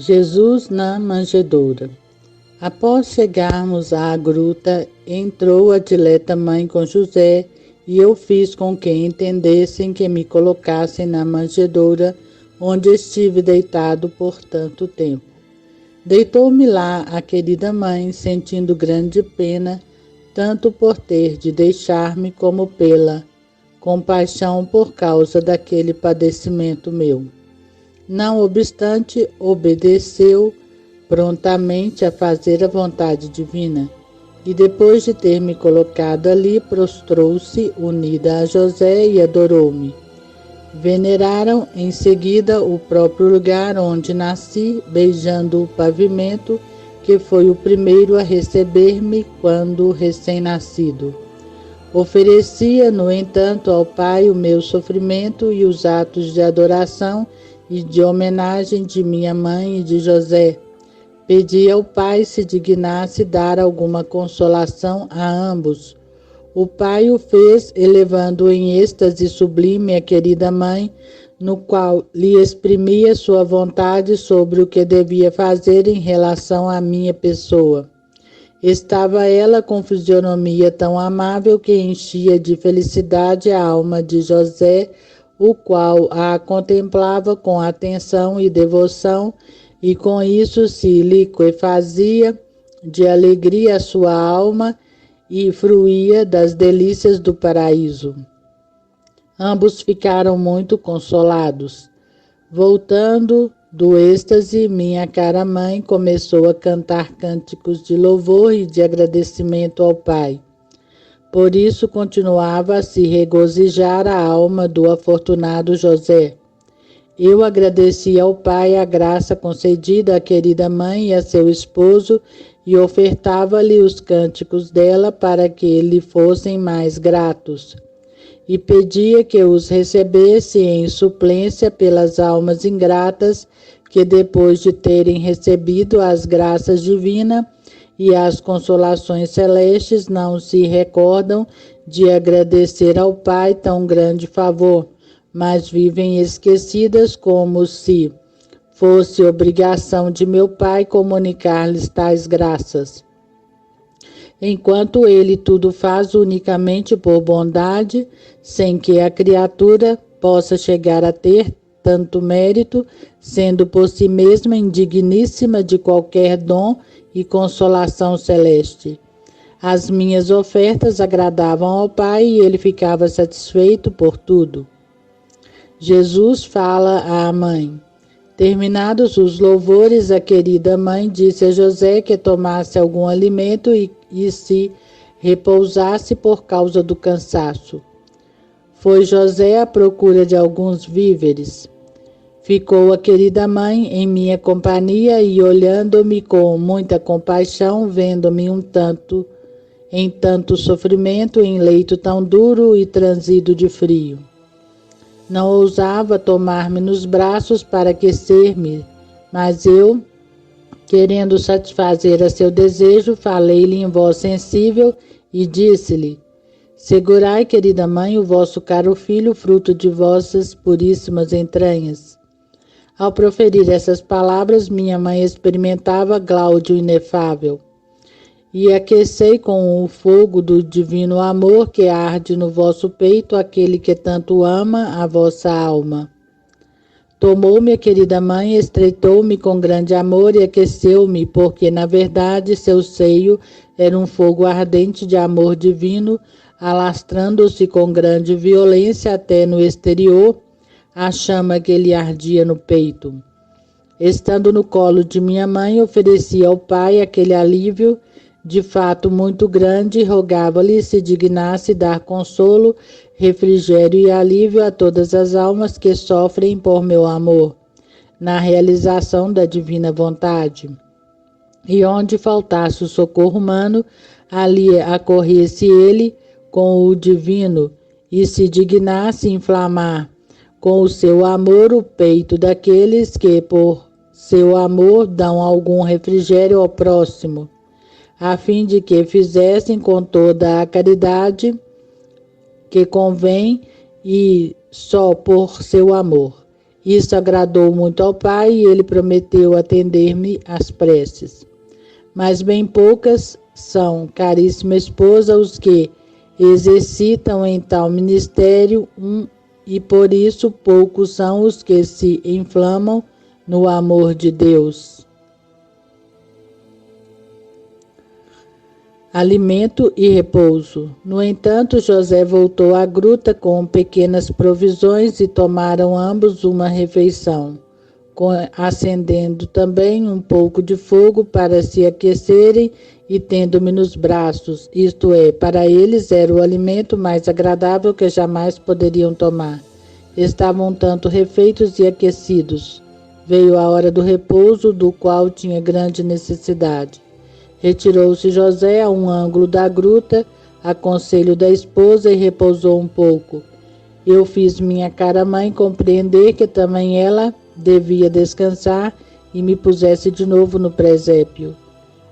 Jesus na manjedoura. Após chegarmos à gruta, entrou a dileta mãe com José, e eu fiz com que entendessem que me colocassem na manjedoura, onde estive deitado por tanto tempo. Deitou-me lá a querida mãe, sentindo grande pena, tanto por ter de deixar-me como pela compaixão por causa daquele padecimento meu. Não obstante, obedeceu prontamente a fazer a vontade divina, e depois de ter me colocado ali, prostrou-se unida a José e adorou-me. Veneraram em seguida o próprio lugar onde nasci, beijando o pavimento, que foi o primeiro a receber-me quando recém-nascido. Oferecia, no entanto, ao Pai o meu sofrimento e os atos de adoração e de homenagem de minha mãe e de José. Pedi ao Pai se dignasse dar alguma consolação a ambos. O Pai o fez, elevando em êxtase sublime a querida mãe, no qual lhe exprimia sua vontade sobre o que devia fazer em relação à minha pessoa. Estava ela com fisionomia tão amável que enchia de felicidade a alma de José, o qual a contemplava com atenção e devoção, e com isso se liquefazia de alegria a sua alma e fruía das delícias do paraíso. Ambos ficaram muito consolados. Voltando do êxtase, minha cara mãe começou a cantar cânticos de louvor e de agradecimento ao Pai. Por isso continuava a se regozijar a alma do afortunado José. Eu agradeci ao Pai a graça concedida à querida mãe e a seu esposo e ofertava-lhe os cânticos dela para que lhe fossem mais gratos. E pedia que os recebesse em suplência pelas almas ingratas que, depois de terem recebido as graças divinas e as consolações celestes, não se recordam de agradecer ao Pai tão grande favor, mas vivem esquecidas, como se fosse obrigação de meu Pai comunicar-lhes tais graças. Enquanto ele tudo faz unicamente por bondade, sem que a criatura possa chegar a ter tanto mérito, sendo por si mesma indigníssima de qualquer dom e consolação celeste. As minhas ofertas agradavam ao Pai e ele ficava satisfeito por tudo. Jesus fala à mãe. Terminados os louvores, a querida mãe disse a José que tomasse algum alimento e se repousasse por causa do cansaço. Foi José à procura de alguns víveres. Ficou a querida mãe em minha companhia e, olhando-me com muita compaixão, vendo-me em tanto sofrimento, em leito tão duro e transido de frio. Não ousava tomar-me nos braços para aquecer-me, mas eu, querendo satisfazer a seu desejo, falei-lhe em voz sensível e disse-lhe: segurai, querida mãe, o vosso caro filho, fruto de vossas puríssimas entranhas. Ao proferir essas palavras, minha mãe experimentava Gláudio inefável. E aquecei com o fogo do divino amor que arde no vosso peito aquele que tanto ama a vossa alma. Tomou-me a querida mãe, estreitou-me com grande amor e aqueceu-me, porque, na verdade, seu seio era um fogo ardente de amor divino, alastrando-se com grande violência até no exterior, a chama que lhe ardia no peito. Estando no colo de minha mãe, ofereci ao Pai aquele alívio de fato muito grande, e rogava-lhe se dignasse dar consolo, refrigério e alívio a todas as almas que sofrem por meu amor, na realização da divina vontade. E onde faltasse o socorro humano, ali acorresse ele com o divino, e se dignasse inflamar com o seu amor o peito daqueles que, por seu amor, dão algum refrigério ao próximo, a fim de que fizessem com toda a caridade que convém e só por seu amor. Isso agradou muito ao pai e ele prometeu atender-me às preces. Mas bem poucas são, caríssima esposa, os que exercitam em tal ministério, e por isso poucos são os que se inflamam no amor de Deus. Alimento e repouso. No entanto, José voltou à gruta com pequenas provisões e tomaram ambos uma refeição, acendendo também um pouco de fogo para se aquecerem e tendo-me nos braços, isto é, para eles era o alimento mais agradável que jamais poderiam tomar. Estavam tanto refeitos e aquecidos. Veio a hora do repouso, do qual tinha grande necessidade. Retirou-se José a um ângulo da gruta, a conselho da esposa, e repousou um pouco. Eu fiz minha cara mãe compreender que também ela devia descansar e me pusesse de novo no presépio.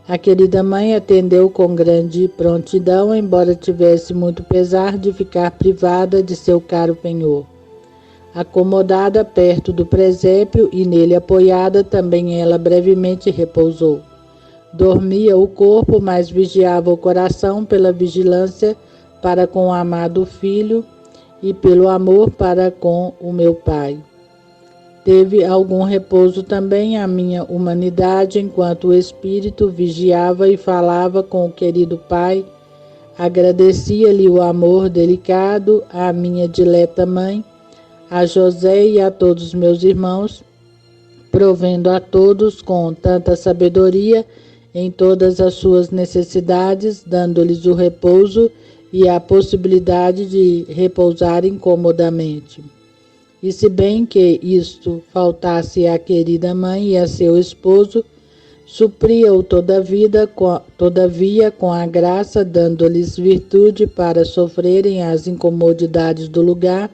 A querida mãe atendeu com grande prontidão, embora tivesse muito pesar de ficar privada de seu caro penhor. Acomodada perto do presépio e nele apoiada, também ela brevemente repousou. Dormia o corpo, mas vigiava o coração pela vigilância para com o amado filho e pelo amor para com o meu pai. Teve algum repouso também a minha humanidade, enquanto o espírito vigiava e falava com o querido pai. Agradecia-lhe o amor delicado à minha dileta mãe, a José e a todos meus irmãos, provendo a todos com tanta sabedoria em todas as suas necessidades, dando-lhes o repouso e a possibilidade de repousarem comodamente. E se bem que isto faltasse à querida mãe e a seu esposo, supria-o todavia com a graça, dando-lhes virtude para sofrerem as incomodidades do lugar,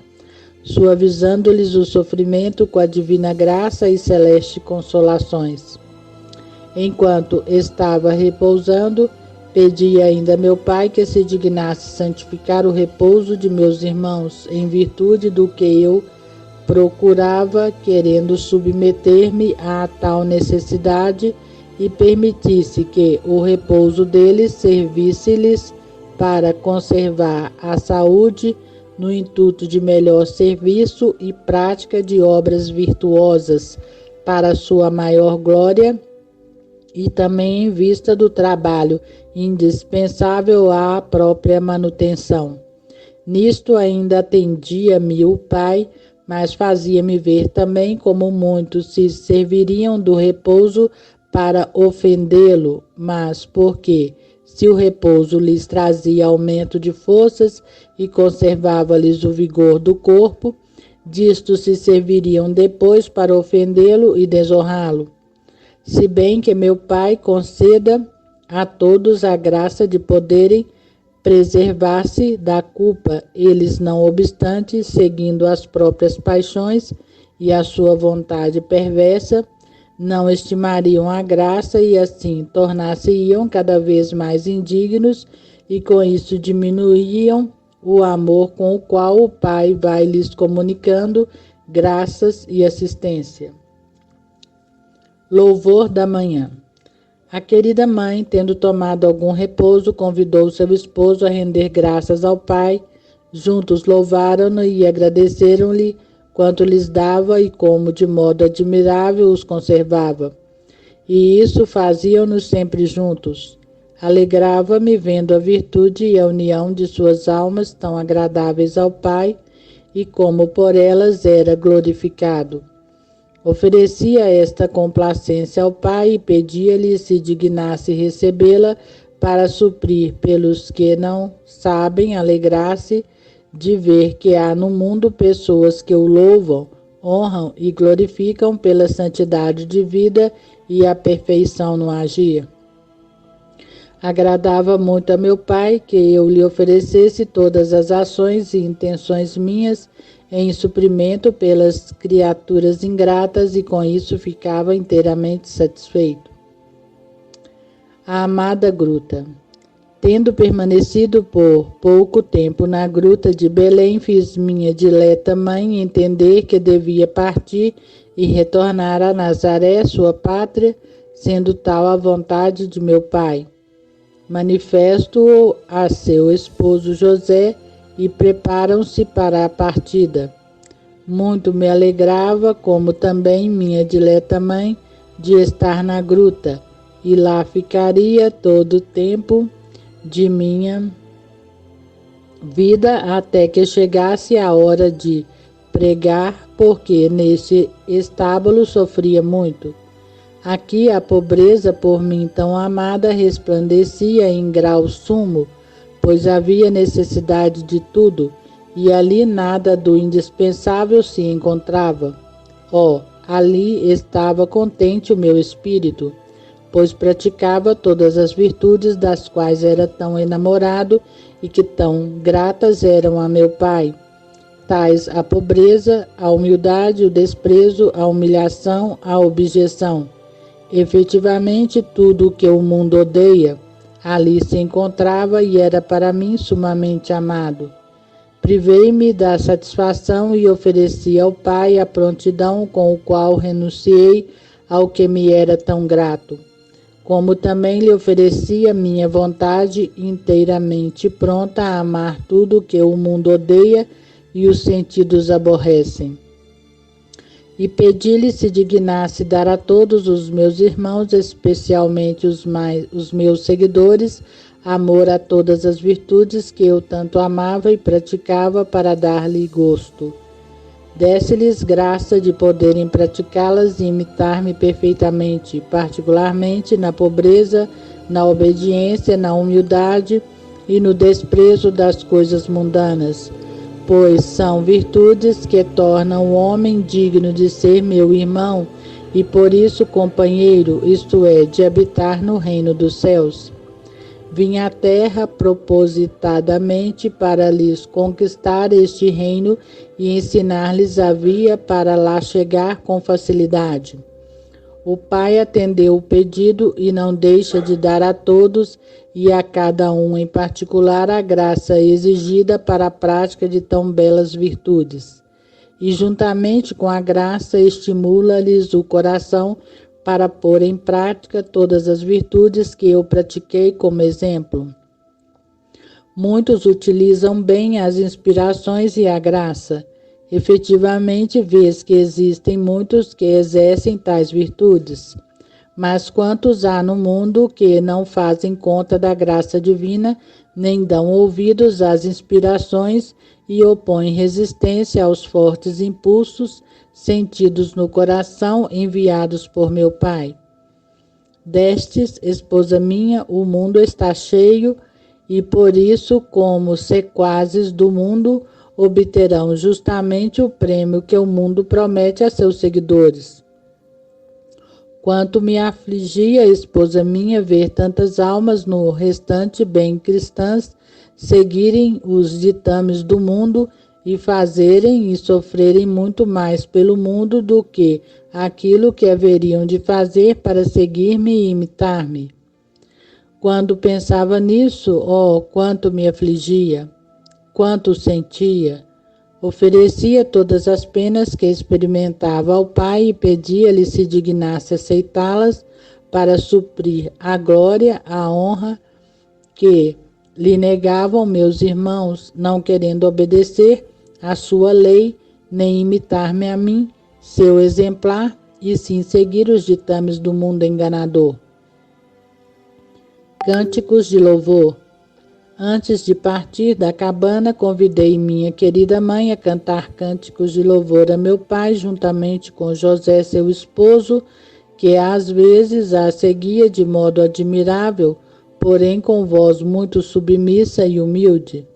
suavizando-lhes o sofrimento com a divina graça e celeste consolações. Enquanto estava repousando, pedi ainda a meu pai que se dignasse santificar o repouso de meus irmãos, em virtude do que eu procurava, querendo submeter-me a tal necessidade, e permitisse que o repouso deles servisse-lhes para conservar a saúde, no intuito de melhor serviço e prática de obras virtuosas, para sua maior glória, e também em vista do trabalho indispensável à própria manutenção. Nisto ainda atendia-me o pai, mas fazia-me ver também como muitos se serviriam do repouso para ofendê-lo, mas porque, se o repouso lhes trazia aumento de forças e conservava-lhes o vigor do corpo, disto se serviriam depois para ofendê-lo e desonrá-lo. Se bem que meu pai conceda a todos a graça de poderem preservar-se da culpa, eles, não obstante, seguindo as próprias paixões e a sua vontade perversa, não estimariam a graça e assim tornar-se-iam cada vez mais indignos e com isso diminuíam o amor com o qual o Pai vai lhes comunicando graças e assistência. Louvor da manhã. A querida mãe, tendo tomado algum repouso, convidou seu esposo a render graças ao Pai. Juntos louvaram-no e agradeceram-lhe quanto lhes dava e como de modo admirável os conservava. E isso faziam-nos sempre juntos. Alegrava-me vendo a virtude e a união de suas almas tão agradáveis ao Pai, e como por elas era glorificado. Oferecia esta complacência ao Pai e pedia-lhe se dignasse recebê-la para suprir pelos que não sabem alegrar-se de ver que há no mundo pessoas que o louvam, honram e glorificam pela santidade de vida e a perfeição no agir. Agradava muito a meu pai que eu lhe oferecesse todas as ações e intenções minhas em suprimento pelas criaturas ingratas, e com isso ficava inteiramente satisfeito. A amada gruta. Tendo permanecido por pouco tempo na gruta de Belém, fiz minha dileta mãe entender que devia partir e retornar a Nazaré, sua pátria, sendo tal a vontade de meu pai. Manifesto-o a seu esposo José e preparam-se para a partida. Muito me alegrava, como também minha dileta mãe, de estar na gruta, e lá ficaria todo o tempo de minha vida até que chegasse a hora de pregar, porque neste estábulo sofria muito. Aqui a pobreza por mim tão amada resplandecia em grau sumo, pois havia necessidade de tudo, e ali nada do indispensável se encontrava. Ali estava contente o meu espírito, pois praticava todas as virtudes das quais era tão enamorado e que tão gratas eram a meu pai, tais a pobreza, a humildade, o desprezo, a humilhação, a objeção. Efetivamente, tudo o que o mundo odeia, ali se encontrava e era para mim sumamente amado. Privei-me da satisfação e ofereci ao Pai a prontidão com o qual renunciei ao que me era tão grato, como também lhe ofereci a minha vontade inteiramente pronta a amar tudo o que o mundo odeia e os sentidos aborrecem. E pedi-lhe se dignasse dar a todos os meus irmãos, especialmente os meus seguidores, amor a todas as virtudes que eu tanto amava e praticava para dar-lhe gosto. Desse-lhes graça de poderem praticá-las e imitar-me perfeitamente, particularmente na pobreza, na obediência, na humildade e no desprezo das coisas mundanas, pois são virtudes que tornam o homem digno de ser meu irmão e por isso companheiro, isto é, de habitar no reino dos céus. Vim à terra propositadamente para lhes conquistar este reino e ensinar-lhes a via para lá chegar com facilidade. O Pai atendeu o pedido e não deixa de dar a todos e a cada um em particular a graça exigida para a prática de tão belas virtudes. E juntamente com a graça estimula-lhes o coração para pôr em prática todas as virtudes que eu pratiquei como exemplo. Muitos utilizam bem as inspirações e a graça. Efetivamente, vês que existem muitos que exercem tais virtudes. Mas quantos há no mundo que não fazem conta da graça divina, nem dão ouvidos às inspirações e opõem resistência aos fortes impulsos sentidos no coração enviados por meu Pai. Destes, esposa minha, o mundo está cheio e por isso, como sequazes do mundo, obterão justamente o prêmio que o mundo promete a seus seguidores. Quanto me afligia, esposa minha, ver tantas almas no restante bem cristãs seguirem os ditames do mundo e fazerem e sofrerem muito mais pelo mundo do que aquilo que haveriam de fazer para seguir-me e imitar-me. Quando pensava nisso, quanto me afligia, quanto sentia. Oferecia todas as penas que experimentava ao Pai e pedia-lhe se dignasse aceitá-las para suprir a glória, a honra que lhe negavam meus irmãos, não querendo obedecer à sua lei, nem imitar-me a mim, seu exemplar, e sim seguir os ditames do mundo enganador. Cânticos de louvor. Antes de partir da cabana, convidei minha querida mãe a cantar cânticos de louvor a meu pai, juntamente com José, seu esposo, que às vezes a seguia de modo admirável, porém com voz muito submissa e humilde.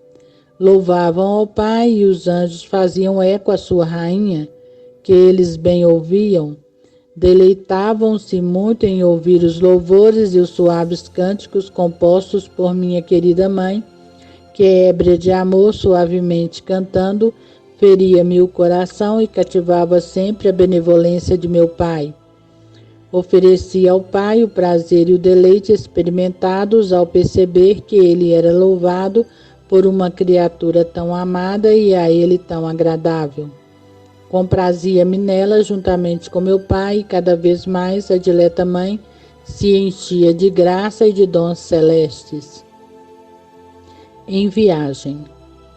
Louvavam ao Pai e os anjos faziam eco à sua rainha, que eles bem ouviam. Deleitavam-se muito em ouvir os louvores e os suaves cânticos compostos por minha querida mãe, que, ébria de amor, suavemente cantando, feria-me o coração e cativava sempre a benevolência de meu pai. Oferecia ao Pai o prazer e o deleite experimentados ao perceber que ele era louvado por uma criatura tão amada e a ele tão agradável. Comprazia-me nela juntamente com meu pai, e cada vez mais a dileta mãe se enchia de graça e de dons celestes. Em viagem.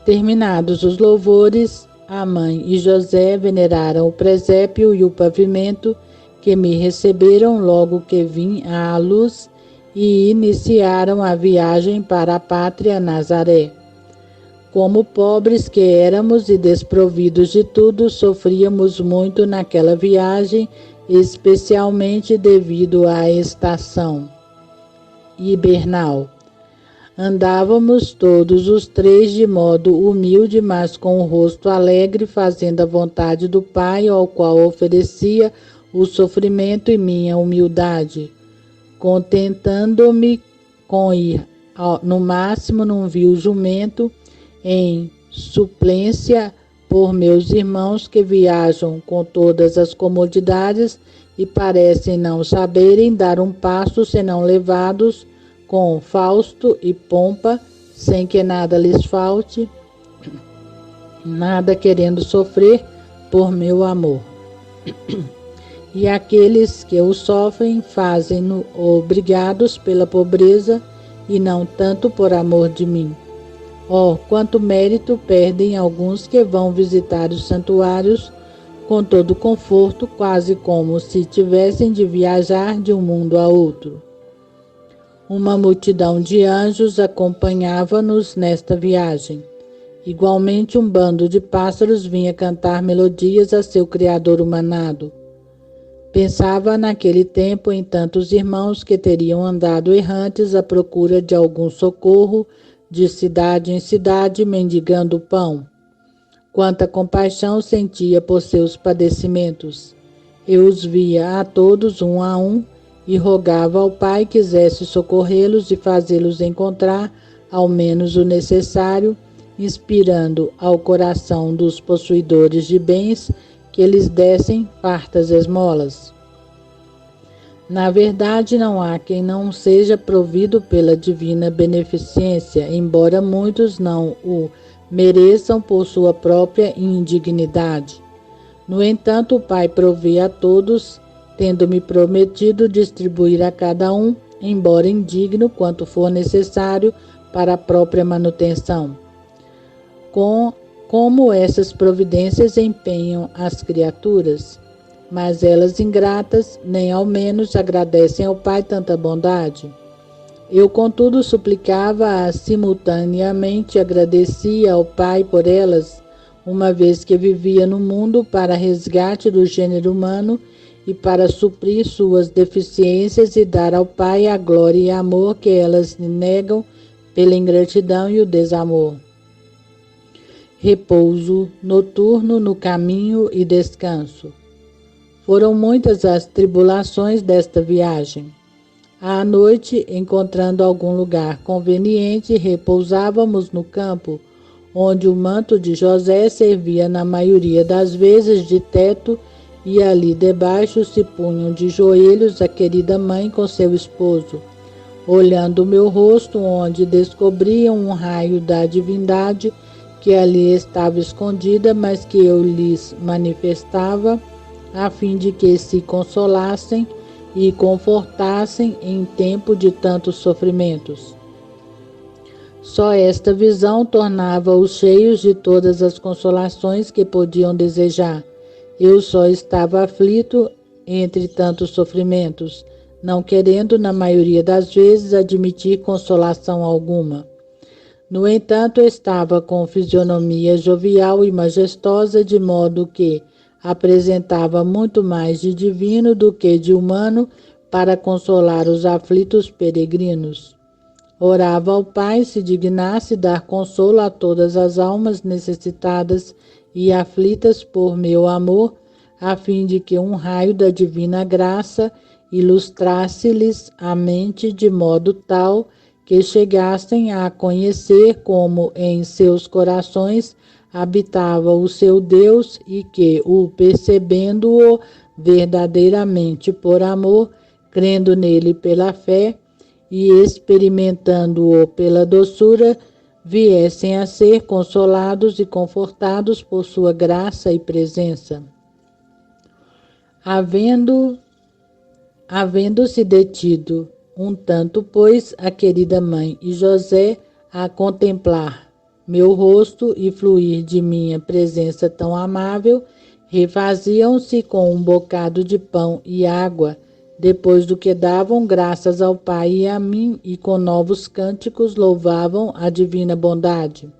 Terminados os louvores, a mãe e José veneraram o presépio e o pavimento que me receberam logo que vim à luz e iniciaram a viagem para a pátria Nazaré. Como pobres que éramos e desprovidos de tudo, sofríamos muito naquela viagem, especialmente devido à estação hibernal. Andávamos todos os três de modo humilde, mas com o rosto alegre, fazendo a vontade do Pai, ao qual oferecia o sofrimento e minha humildade, contentando-me com ir no máximo num vil jumento, em suplência por meus irmãos que viajam com todas as comodidades e parecem não saberem dar um passo senão levados com fausto e pompa, sem que nada lhes falte, nada querendo sofrer por meu amor. E aqueles que o sofrem fazem-no obrigados pela pobreza e não tanto por amor de mim. Oh, quanto mérito perdem alguns que vão visitar os santuários com todo conforto, quase como se tivessem de viajar de um mundo a outro. Uma multidão de anjos acompanhava-nos nesta viagem. Igualmente um bando de pássaros vinha cantar melodias a seu Criador humanado. Pensava naquele tempo em tantos irmãos que teriam andado errantes à procura de algum socorro, de cidade em cidade, mendigando pão. Quanta compaixão sentia por seus padecimentos. Eu os via a todos um a um e rogava ao Pai que quisesse socorrê-los e fazê-los encontrar ao menos o necessário, inspirando ao coração dos possuidores de bens que lhes dessem fartas esmolas. Na verdade, não há quem não seja provido pela divina beneficência, embora muitos não o mereçam por sua própria indignidade. No entanto, o Pai provê a todos, tendo-me prometido distribuir a cada um, embora indigno, quanto for necessário para a própria manutenção. Como essas providências empenham as criaturas, mas elas ingratas nem ao menos agradecem ao Pai tanta bondade. Eu, contudo, suplicava-as simultaneamente, agradecia ao Pai por elas, uma vez que vivia no mundo para resgate do gênero humano e para suprir suas deficiências e dar ao Pai a glória e amor que elas lhe negam pela ingratidão e o desamor. Repouso noturno no caminho e descanso. Foram muitas as tribulações desta viagem. À noite, encontrando algum lugar conveniente, repousávamos no campo, onde o manto de José servia na maioria das vezes de teto, e ali debaixo se punham de joelhos a querida mãe com seu esposo, olhando o meu rosto, onde descobriam um raio da divindade que ali estava escondida, mas que eu lhes manifestava, a fim de que se consolassem e confortassem em tempo de tantos sofrimentos. Só esta visão tornava-os cheios de todas as consolações que podiam desejar. Eu só estava aflito entre tantos sofrimentos, não querendo, na maioria das vezes, admitir consolação alguma. No entanto, estava com fisionomia jovial e majestosa, de modo que apresentava muito mais de divino do que de humano para consolar os aflitos peregrinos. Orava ao Pai se dignasse dar consolo a todas as almas necessitadas e aflitas por meu amor, a fim de que um raio da divina graça ilustrasse-lhes a mente de modo tal que chegassem a conhecer como em seus corações habitava o seu Deus e que, o percebendo-o, verdadeiramente por amor, crendo nele pela fé e experimentando-o pela doçura, viessem a ser consolados e confortados por sua graça e presença. Havendo-se detido um tanto, pois, a querida mãe e José a contemplar meu rosto e fluir de minha presença tão amável, refaziam-se com um bocado de pão e água, depois do que davam graças ao Pai e a mim, e com novos cânticos louvavam a divina bondade.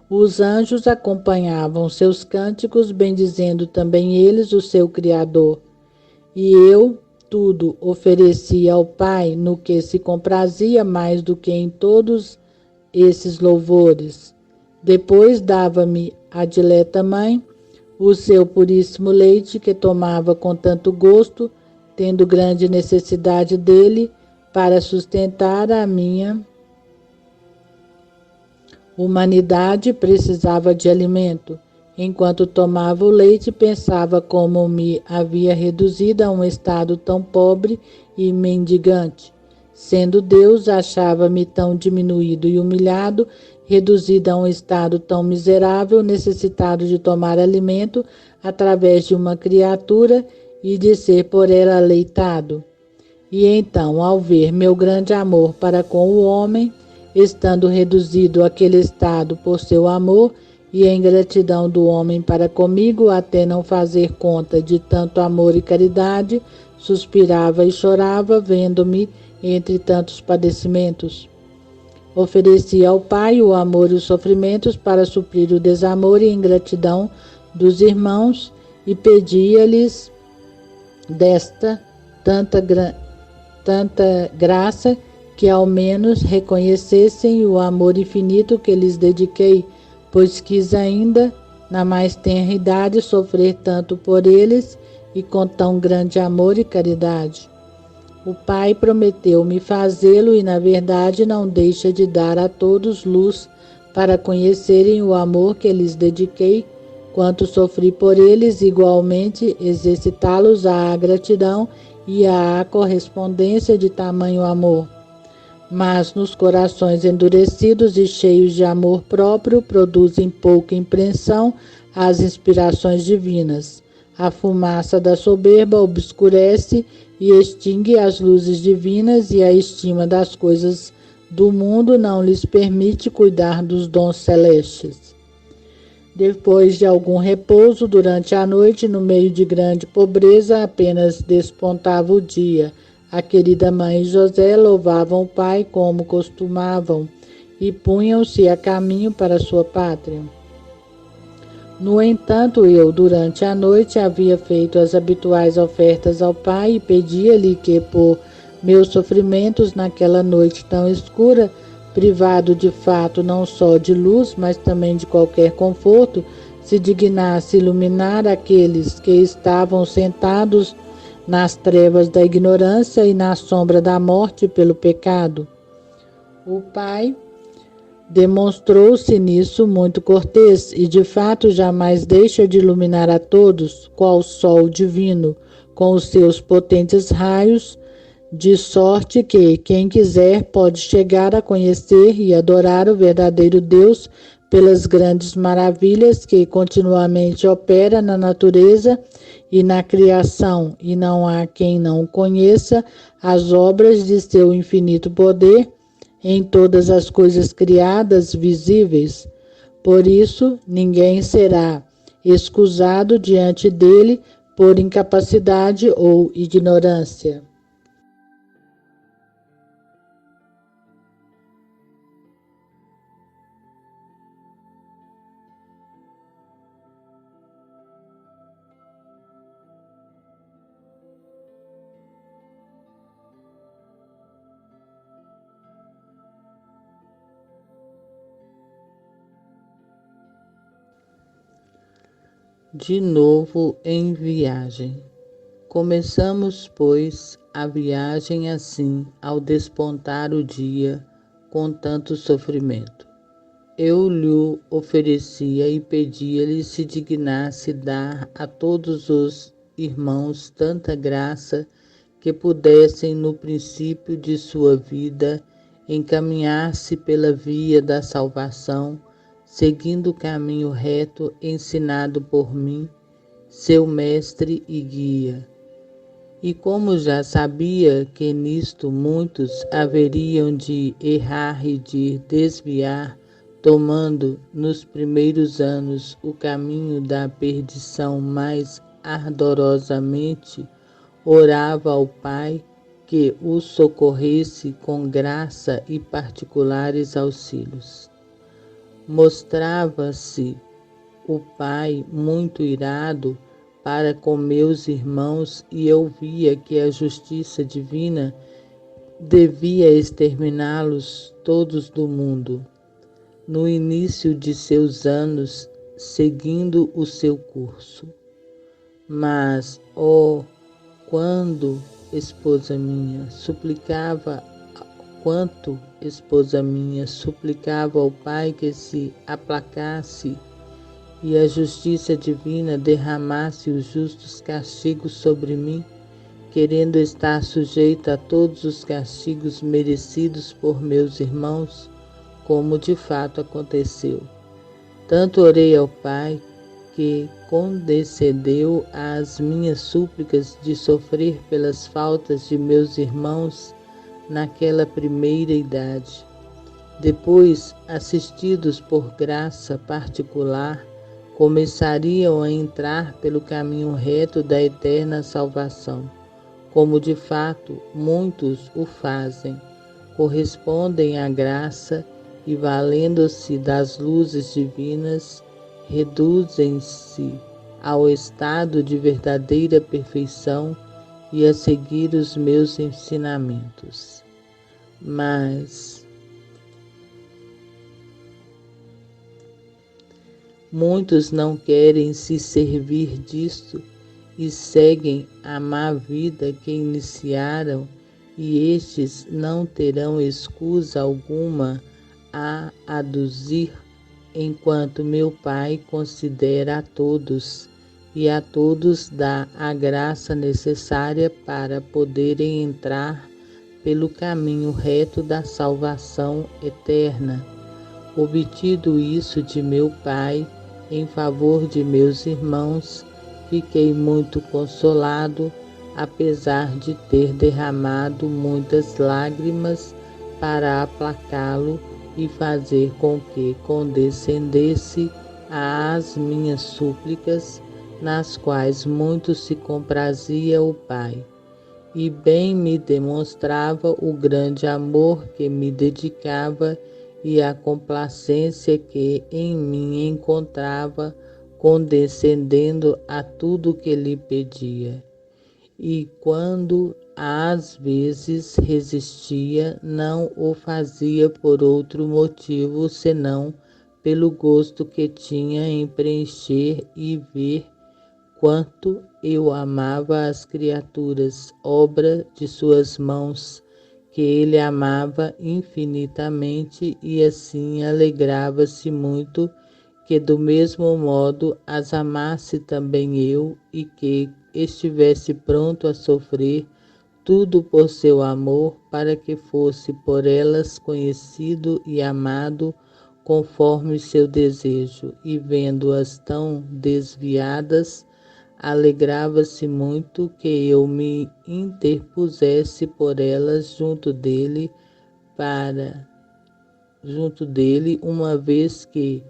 Os anjos acompanhavam seus cânticos, bendizendo também eles o seu Criador. E eu tudo oferecia ao Pai, no que se comprazia mais do que em todos esses louvores. Depois dava-me a dileta mãe o seu puríssimo leite, que tomava com tanto gosto, tendo grande necessidade dele para sustentar a minha humanidade. Precisava de alimento. Enquanto tomava o leite, pensava como me havia reduzido a um estado tão pobre e mendigante. Sendo Deus, achava-me tão diminuído e humilhado, reduzido a um estado tão miserável, necessitado de tomar alimento através de uma criatura e de ser por ela aleitado. E então, ao ver meu grande amor para com o homem, estando reduzido àquele estado por seu amor, e a ingratidão do homem para comigo, até não fazer conta de tanto amor e caridade, suspirava e chorava, vendo-me entre tantos padecimentos. Oferecia ao Pai o amor e os sofrimentos para suprir o desamor e ingratidão dos irmãos, e pedia-lhes desta tanta graça, que ao menos reconhecessem o amor infinito que lhes dediquei, pois quis ainda, na mais tenra idade, sofrer tanto por eles e com tão grande amor e caridade. O Pai prometeu-me fazê-lo e, na verdade, não deixa de dar a todos luz para conhecerem o amor que lhes dediquei, quanto sofri por eles, igualmente exercitá-los à gratidão e à correspondência de tamanho amor. Mas nos corações endurecidos e cheios de amor próprio produzem pouca impressão as inspirações divinas. A fumaça da soberba obscurece e extingue as luzes divinas, e a estima das coisas do mundo não lhes permite cuidar dos dons celestes. Depois de algum repouso durante a noite, no meio de grande pobreza, apenas despontava o dia. A querida mãe e José louvavam o Pai como costumavam e punham-se a caminho para sua pátria. No entanto, eu, durante a noite, havia feito as habituais ofertas ao Pai e pedia-lhe que, por meus sofrimentos naquela noite tão escura, privado de fato não só de luz, mas também de qualquer conforto, se dignasse iluminar aqueles que estavam sentados nas trevas da ignorância e na sombra da morte pelo pecado. O Pai demonstrou-se nisso muito cortês e, de fato, jamais deixa de iluminar a todos, qual sol divino, com os seus potentes raios, de sorte que quem quiser pode chegar a conhecer e adorar o verdadeiro Deus pelas grandes maravilhas que continuamente opera na natureza e na criação, e não há quem não conheça as obras de seu infinito poder em todas as coisas criadas visíveis. Por isso, ninguém será escusado diante dele por incapacidade ou ignorância. De novo em viagem. Começamos, pois, a viagem assim, ao despontar o dia, com tanto sofrimento. Eu lhe oferecia e pedia-lhe se dignasse dar a todos os irmãos tanta graça que pudessem, no princípio de sua vida, encaminhar-se pela via da salvação, seguindo o caminho reto ensinado por mim, seu mestre e guia. E como já sabia que nisto muitos haveriam de errar e de desviar, tomando nos primeiros anos o caminho da perdição mais ardorosamente, orava ao Pai que os socorresse com graça e particulares auxílios. Mostrava-se o Pai muito irado para com meus irmãos e eu via que a justiça divina devia exterminá-los todos do mundo, no início de seus anos, seguindo o seu curso. Mas, quando, esposa minha, suplicava ao Pai que se aplacasse e a justiça divina derramasse os justos castigos sobre mim, querendo estar sujeita a todos os castigos merecidos por meus irmãos, como de fato aconteceu. Tanto orei ao Pai que condescendeu às minhas súplicas de sofrer pelas faltas de meus irmãos naquela primeira idade. Depois, assistidos por graça particular, começariam a entrar pelo caminho reto da eterna salvação, como de fato muitos o fazem, correspondem à graça e, valendo-se das luzes divinas, reduzem-se ao estado de verdadeira perfeição e a seguir os meus ensinamentos. Mas muitos não querem se servir disto e seguem a má vida que iniciaram, e estes não terão escusa alguma a aduzir, enquanto meu Pai considera a todos e a todos dá a graça necessária para poderem entrar pelo caminho reto da salvação eterna. Obtido isso de meu Pai, em favor de meus irmãos, fiquei muito consolado, apesar de ter derramado muitas lágrimas para aplacá-lo e fazer com que condescendesse às minhas súplicas, nas quais muito se comprazia o Pai, e bem me demonstrava o grande amor que me dedicava e a complacência que em mim encontrava, condescendendo a tudo que lhe pedia. E quando às vezes resistia, não o fazia por outro motivo senão pelo gosto que tinha em preencher e ver quanto eu amava as criaturas, obra de suas mãos, que ele amava infinitamente, e assim alegrava-se muito que do mesmo modo as amasse também eu, e que estivesse pronto a sofrer tudo por seu amor, para que fosse por elas conhecido e amado conforme seu desejo, e vendo-as tão desviadas, alegrava-se muito que eu me interpusesse por elas junto dele, uma vez que,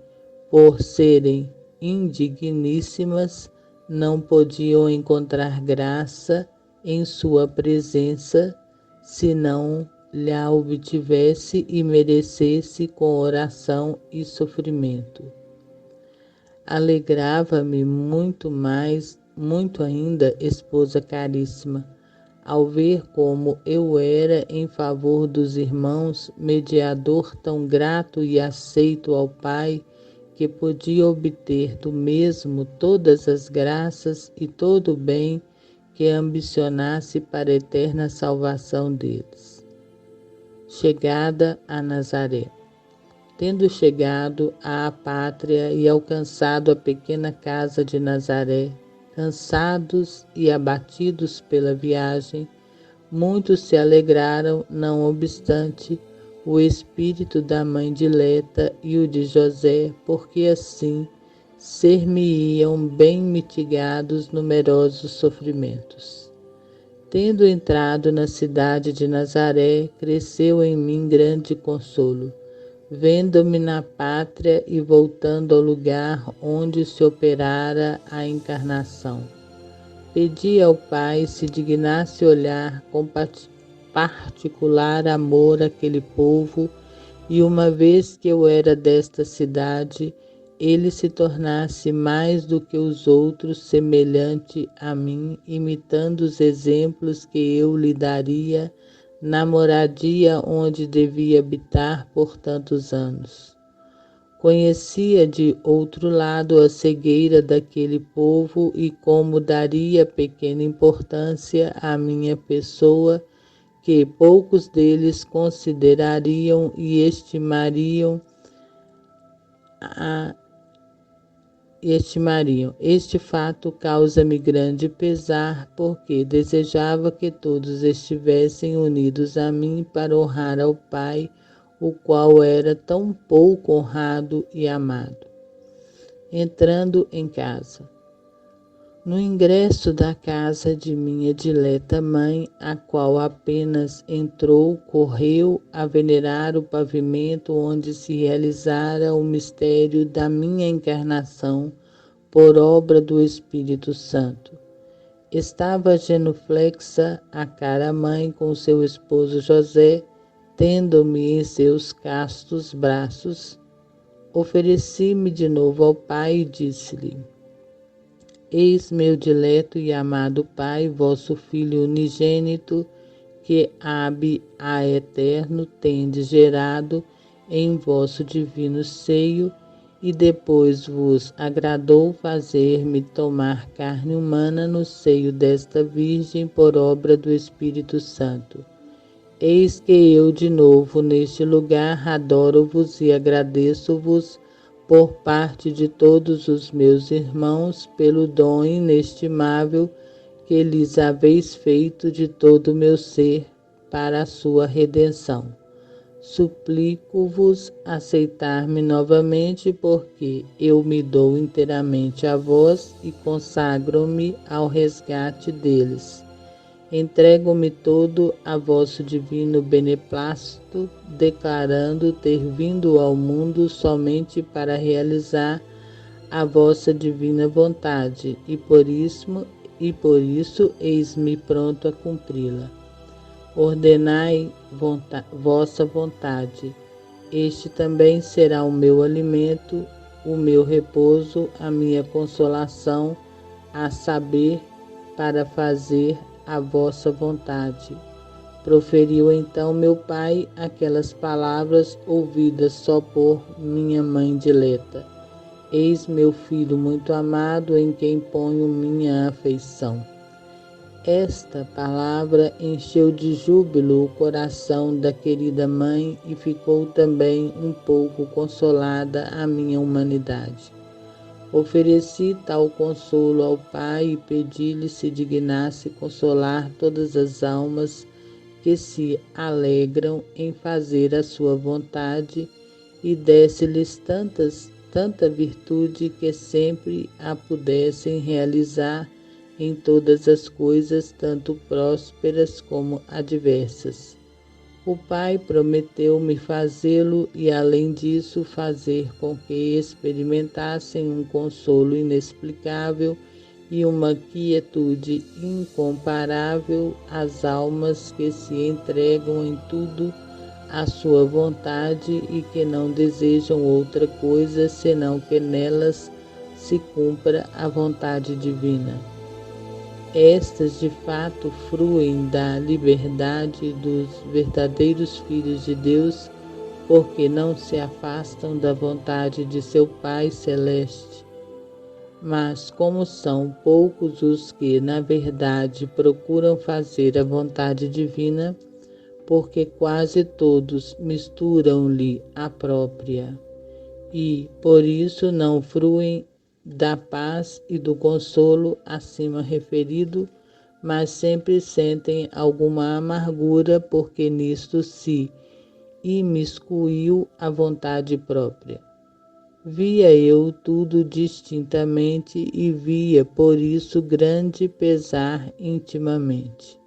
por serem indigníssimas, não podiam encontrar graça em sua presença, se não lhe obtivesse e merecesse com oração e sofrimento. Alegrava-me muito ainda, esposa caríssima, ao ver como eu era em favor dos irmãos, mediador tão grato e aceito ao Pai, que podia obter do mesmo todas as graças e todo o bem que ambicionasse para a eterna salvação deles. Chegada a Nazaré. Tendo chegado à pátria e alcançado a pequena casa de Nazaré, Cansados e abatidos pela viagem, muitos se alegraram, não obstante, o espírito da mãe dileta e o de José, porque assim ser-me-iam bem mitigados numerosos sofrimentos. Tendo entrado na cidade de Nazaré, cresceu em mim grande consolo, vendo-me na pátria e voltando ao lugar onde se operara a encarnação. Pedi ao Pai se dignasse olhar com particular amor aquele povo, e uma vez que eu era desta cidade, ele se tornasse mais do que os outros semelhante a mim, imitando os exemplos que eu lhe daria na moradia onde devia habitar por tantos anos. Conhecia de outro lado a cegueira daquele povo e como daria pequena importância à minha pessoa, que poucos deles considerariam e estimariam. Este fato causa-me grande pesar, porque desejava que todos estivessem unidos a mim para honrar ao Pai, o qual era tão pouco honrado e amado. Entrando em casa. No ingresso da casa de minha dileta mãe, a qual apenas entrou, correu a venerar o pavimento onde se realizara o mistério da minha encarnação por obra do Espírito Santo. Estava genuflexa a cara mãe com seu esposo José, tendo-me em seus castos braços. Ofereci-me de novo ao Pai e disse-lhe: Eis meu dileto e amado Pai, vosso Filho unigênito, que a eterno tendes gerado em vosso divino seio, e depois vos agradou fazer-me tomar carne humana no seio desta Virgem por obra do Espírito Santo. Eis que eu de novo neste lugar adoro-vos e agradeço-vos por parte de todos os meus irmãos pelo dom inestimável que lhes haveis feito de todo o meu ser para a sua redenção. Suplico-vos aceitar-me novamente, porque eu me dou inteiramente a vós e consagro-me ao resgate deles. Entrego-me todo a vosso divino beneplácito, declarando ter vindo ao mundo somente para realizar a vossa divina vontade, e por isso eis-me pronto a cumpri-la. Ordenai vossa vontade. Este também será o meu alimento, o meu repouso, a minha consolação, a saber, para fazer a vossa vontade. Proferiu então meu pai aquelas palavras ouvidas só por minha mãe dileta. Eis meu filho muito amado, em quem ponho minha afeição. Esta palavra encheu de júbilo o coração da querida mãe e ficou também um pouco consolada a minha humanidade. Ofereci tal consolo ao Pai e pedi-lhe se dignasse consolar todas as almas que se alegram em fazer a sua vontade e desse-lhes tanta virtude que sempre a pudessem realizar em todas as coisas, tanto prósperas como adversas. O Pai prometeu-me fazê-lo e, além disso, fazer com que experimentassem um consolo inexplicável e uma quietude incomparável às almas que se entregam em tudo à sua vontade e que não desejam outra coisa senão que nelas se cumpra a vontade divina. Estas, de fato, fruem da liberdade dos verdadeiros filhos de Deus, porque não se afastam da vontade de seu Pai Celeste. Mas como são poucos os que, na verdade, procuram fazer a vontade divina, porque quase todos misturam-lhe a própria, e, por isso, não fruem da paz e do consolo acima referido, mas sempre sentem alguma amargura porque nisto se imiscuiu a vontade própria. Via eu tudo distintamente e via, por isso, grande pesar intimamente.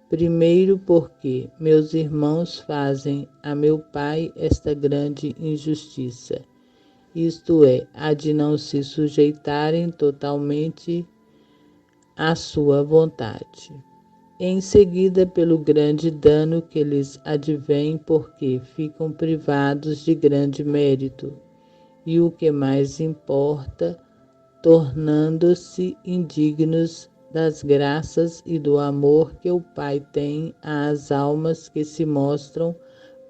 Primeiro porque meus irmãos fazem a meu pai esta grande injustiça, isto é, a de não se sujeitarem totalmente à sua vontade. Em seguida, pelo grande dano que lhes advém, porque ficam privados de grande mérito, e o que mais importa, tornando-se indignos das graças e do amor que o Pai tem às almas que se mostram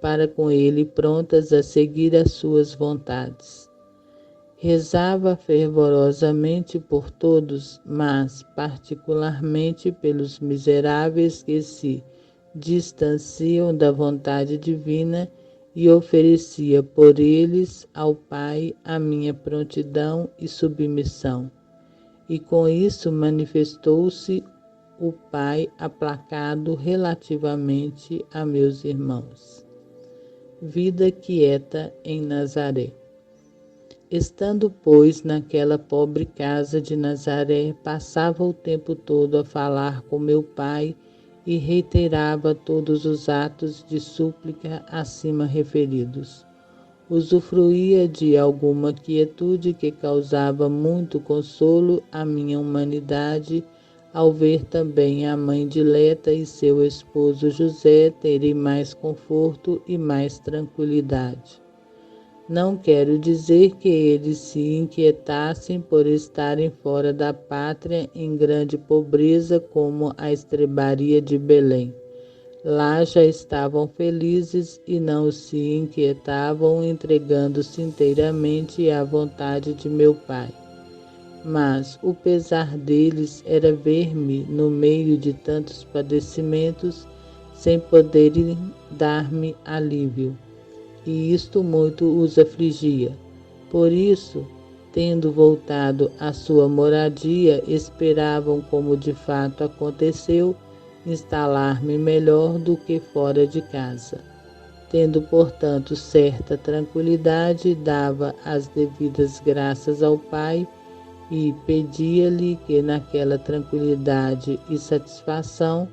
para com ele prontas a seguir as suas vontades. Rezava fervorosamente por todos, mas particularmente pelos miseráveis que se distanciam da vontade divina, e oferecia por eles ao Pai a minha prontidão e submissão. E com isso manifestou-se o Pai aplacado relativamente a meus irmãos. Vida quieta em Nazaré. Estando, pois, naquela pobre casa de Nazaré, passava o tempo todo a falar com meu pai e reiterava todos os atos de súplica acima referidos. Usufruía de alguma quietude que causava muito consolo à minha humanidade, ao ver também a mãe dileta e seu esposo José terem mais conforto e mais tranquilidade. Não quero dizer que eles se inquietassem por estarem fora da pátria em grande pobreza como a estrebaria de Belém. Lá já estavam felizes e não se inquietavam, entregando-se inteiramente à vontade de meu Pai. Mas o pesar deles era ver-me no meio de tantos padecimentos, sem poderem dar-me alívio. E isto muito os afligia. Por isso, tendo voltado à sua moradia, esperavam, como de fato aconteceu, instalar-me melhor do que fora de casa. Tendo, portanto, certa tranquilidade, dava as devidas graças ao Pai e pedia-lhe que naquela tranquilidade e satisfação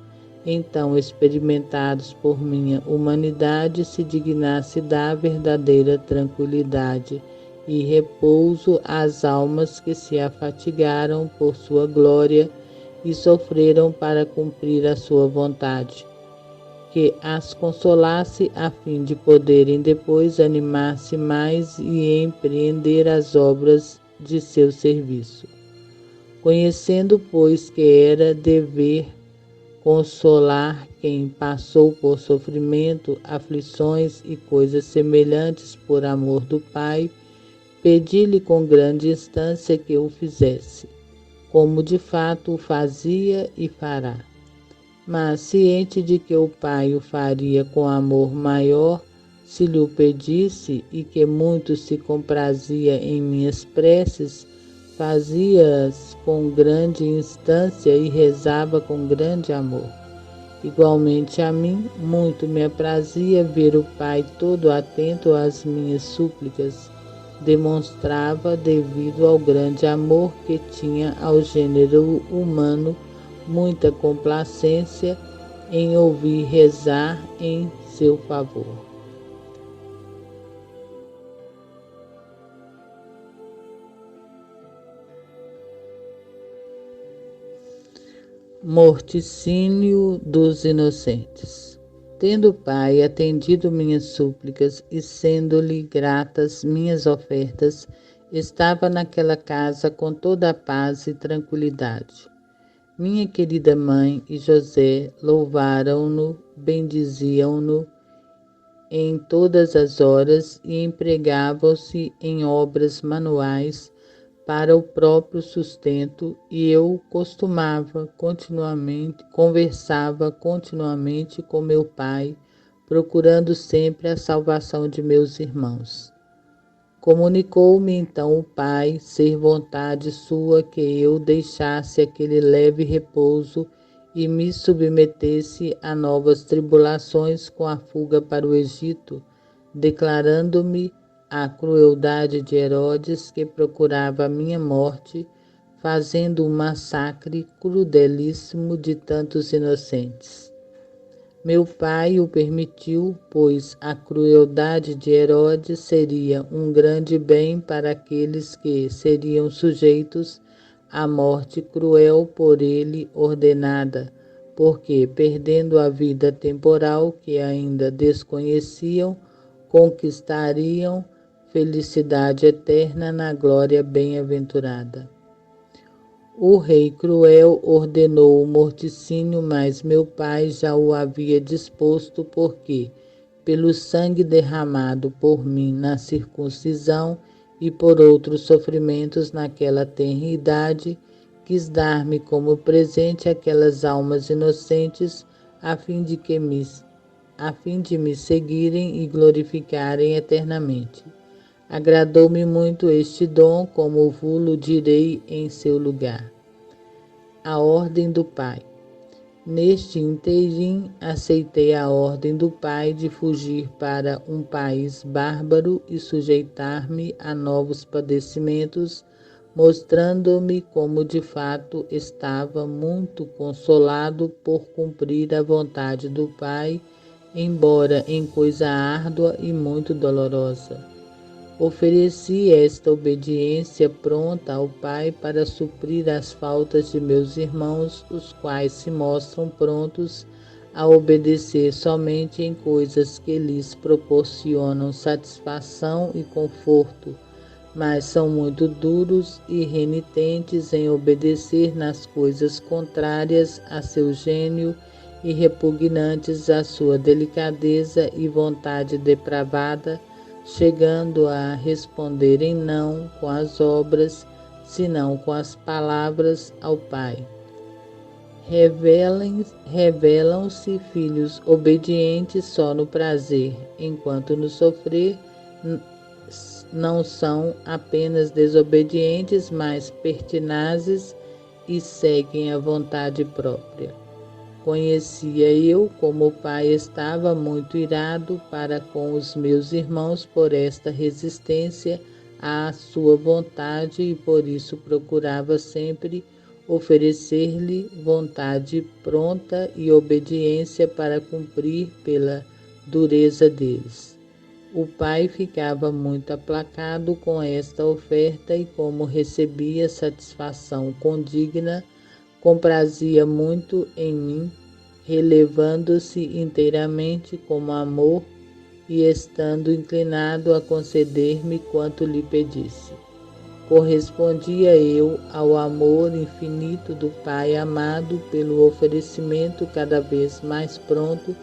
então experimentados por minha humanidade, se dignasse dar verdadeira tranquilidade e repouso às almas que se afatigaram por sua glória e sofreram para cumprir a sua vontade, que as consolasse a fim de poderem depois animar-se mais e empreender as obras de seu serviço. Conhecendo, pois, que era dever consolar quem passou por sofrimento, aflições e coisas semelhantes por amor do Pai, pedi-lhe com grande instância que o fizesse, como de fato o fazia e fará. Mas, ciente de que o Pai o faria com amor maior, se lhe o pedisse, e que muito se comprazia em minhas preces, fazia-as com grande instância e rezava com grande amor. Igualmente a mim, muito me aprazia ver o Pai todo atento às minhas súplicas. Demonstrava, devido ao grande amor que tinha ao gênero humano, muita complacência em ouvir rezar em seu favor. Morticínio dos inocentes. Tendo o Pai atendido minhas súplicas e sendo-lhe gratas minhas ofertas, estava naquela casa com toda a paz e tranquilidade. Minha querida mãe e José louvaram-no, bendiziam-no em todas as horas e empregavam-se em obras manuais para o próprio sustento, e eu conversava continuamente com meu pai, procurando sempre a salvação de meus irmãos. Comunicou-me então o Pai ser vontade sua que eu deixasse aquele leve repouso e me submetesse a novas tribulações com a fuga para o Egito, declarando-me a crueldade de Herodes, que procurava a minha morte, fazendo um massacre crudelíssimo de tantos inocentes. Meu pai o permitiu, pois a crueldade de Herodes seria um grande bem para aqueles que seriam sujeitos à morte cruel por ele ordenada, porque, perdendo a vida temporal que ainda desconheciam, conquistariam felicidade eterna na glória bem-aventurada. O rei cruel ordenou o morticínio, mas meu pai já o havia disposto, porque, pelo sangue derramado por mim na circuncisão e por outros sofrimentos naquela tenra idade, quis dar-me como presente aquelas almas inocentes, a fim de me seguirem e glorificarem eternamente. Agradou-me muito este dom, como vô-lo direi em seu lugar. A ordem do Pai. Neste inteirim, aceitei a ordem do Pai de fugir para um país bárbaro e sujeitar-me a novos padecimentos, mostrando-me como de fato estava muito consolado por cumprir a vontade do Pai, embora em coisa árdua e muito dolorosa. Ofereci esta obediência pronta ao Pai para suprir as faltas de meus irmãos, os quais se mostram prontos a obedecer somente em coisas que lhes proporcionam satisfação e conforto, mas são muito duros e renitentes em obedecer nas coisas contrárias a seu gênio e repugnantes à sua delicadeza e vontade depravada, chegando a responderem não com as obras, senão com as palavras ao Pai. Revelam-se filhos obedientes só no prazer, enquanto no sofrer não são apenas desobedientes, mas pertinazes e seguem a vontade própria. Conhecia eu como o Pai estava muito irado para com os meus irmãos por esta resistência à sua vontade e por isso procurava sempre oferecer-lhe vontade pronta e obediência para cumprir pela dureza deles. O Pai ficava muito aplacado com esta oferta e, como recebia satisfação condigna, comprazia muito em mim, relevando-se inteiramente como amor e estando inclinado a conceder-me quanto lhe pedisse. Correspondia eu ao amor infinito do Pai amado pelo oferecimento cada vez mais pronto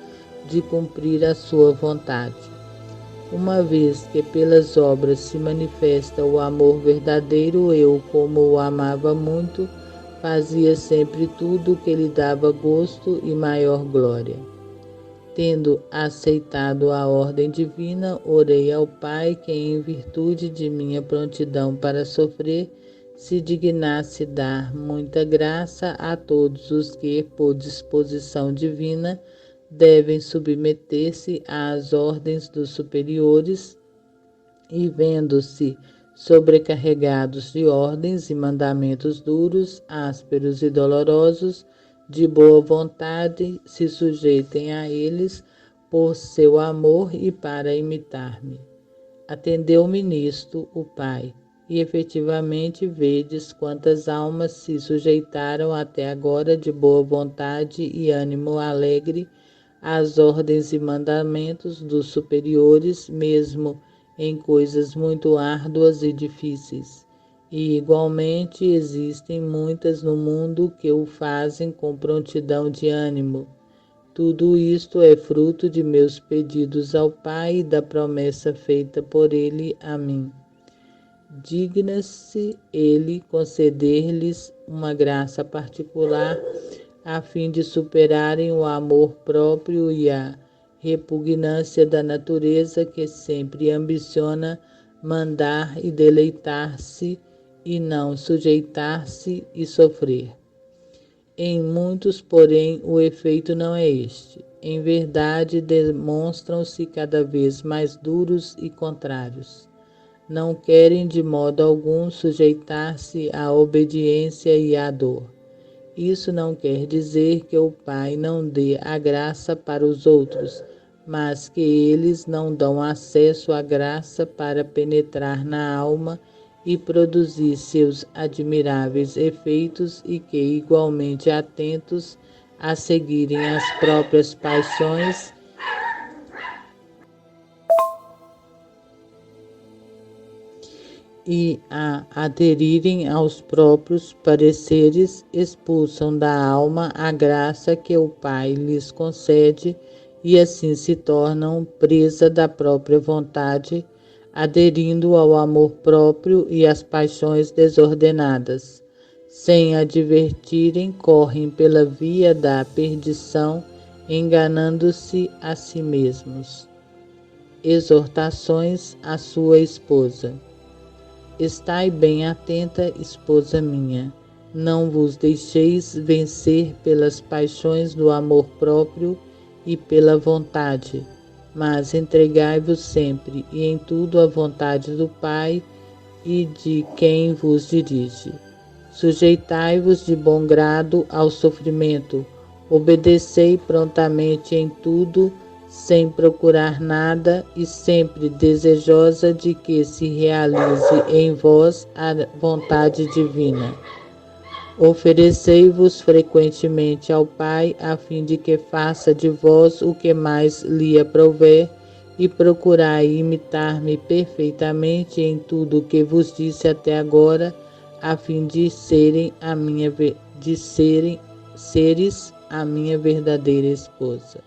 de cumprir a sua vontade. Uma vez que pelas obras se manifesta o amor verdadeiro, eu, como o amava muito, fazia sempre tudo o que lhe dava gosto e maior glória. Tendo aceitado a ordem divina, orei ao Pai que, em virtude de minha prontidão para sofrer, se dignasse dar muita graça a todos os que, por disposição divina, devem submeter-se às ordens dos superiores e, vendo-se sobrecarregados de ordens e mandamentos duros, ásperos e dolorosos, de boa vontade se sujeitem a eles por seu amor e para imitar-me. Atendeu-me nisto o Pai, e efetivamente vedes quantas almas se sujeitaram até agora de boa vontade e ânimo alegre às ordens e mandamentos dos superiores, mesmo em coisas muito árduas e difíceis. E igualmente existem muitas no mundo que o fazem com prontidão de ânimo. Tudo isto é fruto de meus pedidos ao Pai e da promessa feita por Ele a mim. Digna-se Ele conceder-lhes uma graça particular, a fim de superarem o amor próprio e a repugnância da natureza que sempre ambiciona mandar e deleitar-se, e não sujeitar-se e sofrer. Em muitos, porém, o efeito não é este. Em verdade, demonstram-se cada vez mais duros e contrários. Não querem de modo algum sujeitar-se à obediência e à dor. Isso não quer dizer que o Pai não dê a graça para os outros, mas que eles não dão acesso à graça para penetrar na alma e produzir seus admiráveis efeitos, e que, igualmente atentos a seguirem as próprias paixões e a aderirem aos próprios pareceres, expulsam da alma a graça que o Pai lhes concede, e assim se tornam presa da própria vontade, aderindo ao amor próprio e às paixões desordenadas. Sem advertirem, correm pela via da perdição, enganando-se a si mesmos. Exortações à sua esposa. Estai bem atenta, esposa minha, não vos deixeis vencer pelas paixões do amor próprio e pela vontade, mas entregai-vos sempre e em tudo à vontade do Pai e de quem vos dirige. Sujeitai-vos de bom grado ao sofrimento, obedecei prontamente em tudo, sem procurar nada e sempre desejosa de que se realize em vós a vontade divina. Oferecei-vos frequentemente ao Pai, a fim de que faça de vós o que mais lhe aprouver, e procurai imitar-me perfeitamente em tudo o que vos disse até agora, a fim de seres a minha verdadeira esposa.